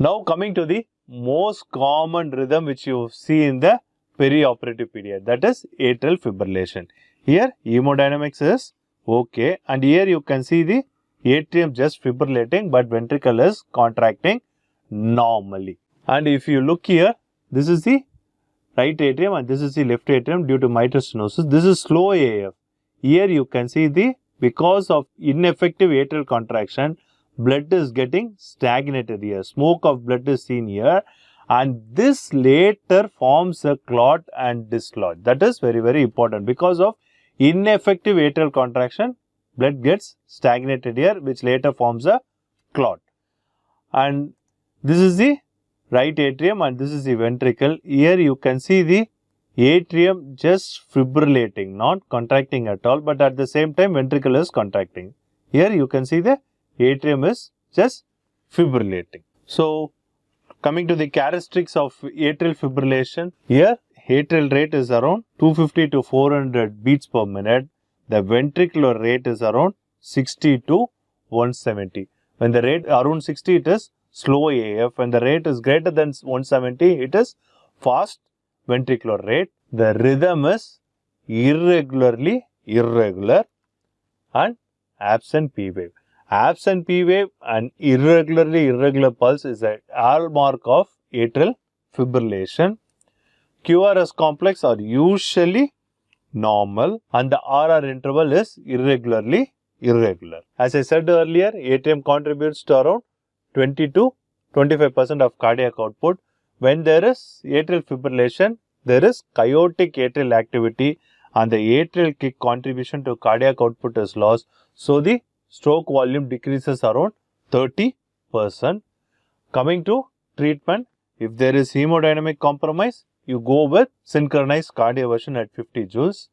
Now coming to the most common rhythm which you see in the perioperative period, that is atrial fibrillation. Here hemodynamics is okay, and here you can see the atrium just fibrillating but ventricle is contracting normally. And if you look here, this is the right atrium and this is the left atrium due to mitral stenosis. This is slow AF. Here you can see because of ineffective atrial contraction, blood is getting stagnated here. Smoke of blood is seen here, and this later forms a clot and dislodge. That is very, very important. Because of ineffective atrial contraction, blood gets stagnated here, which later forms a clot. And this is the right atrium and this is the ventricle. Here you can see the atrium just fibrillating, not contracting at all, but at the same time ventricle is contracting. Here you can see the atrium is just fibrillating. So coming to the characteristics of atrial fibrillation, here atrial rate is around 250 to 400 beats per minute. The ventricular rate is around 60 to 170. When the rate around 60, it is slow AF. When the rate is greater than 170, it is fast ventricular rate. The rhythm is irregularly irregular and absent P wave. Absent P wave and irregularly irregular pulse is a hallmark of atrial fibrillation. QRS complex are usually normal and the RR interval is irregularly irregular. As I said earlier, atrium contributes to around 20 to 25% of cardiac output. When there is atrial fibrillation, there is chaotic atrial activity and the atrial kick contribution to cardiac output is lost. So the stroke volume decreases around 30%. Coming to treatment, if there is hemodynamic compromise, you go with synchronized cardioversion at 50 joules.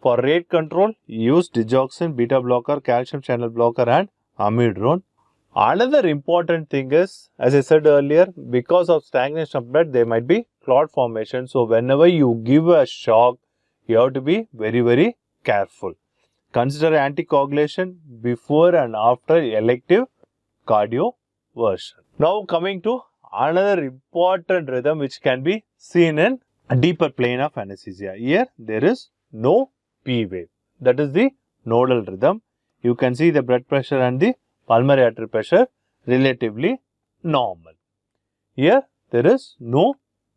For rate control, use digoxin, beta blocker, calcium channel blocker and amiodarone. Another important thing is, as I said earlier, because of stagnation of blood, there might be clot formation. So whenever you give a shock, you have to be very, very careful. Consider anticoagulation before and after elective cardioversion. Now coming to another important rhythm which can be seen in a deeper plane of anesthesia. Here there is no P wave. That is the nodal rhythm. You can see the blood pressure and the pulmonary artery pressure relatively normal. Here there is no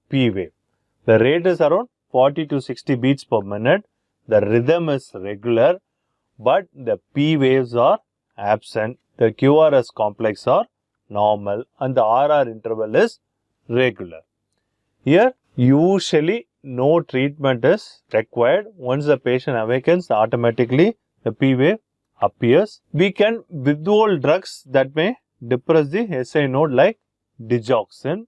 P wave. The rate is around 40 to 60 beats per minute. The rhythm is regular, but the P waves are absent. The QRS complex are normal and the RR interval is regular. Here usually no treatment is required. Once the patient awakens, automatically the P wave appears. We can withhold drugs that may depress the SI node like digoxin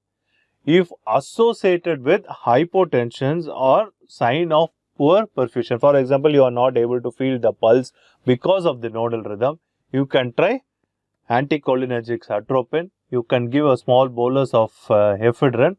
if associated with hypotension or sign of poor perfusion. For example, you are not able to feel the pulse because of the nodal rhythm. You can try anticholinergics atropine. You can give a small bolus of ephedrine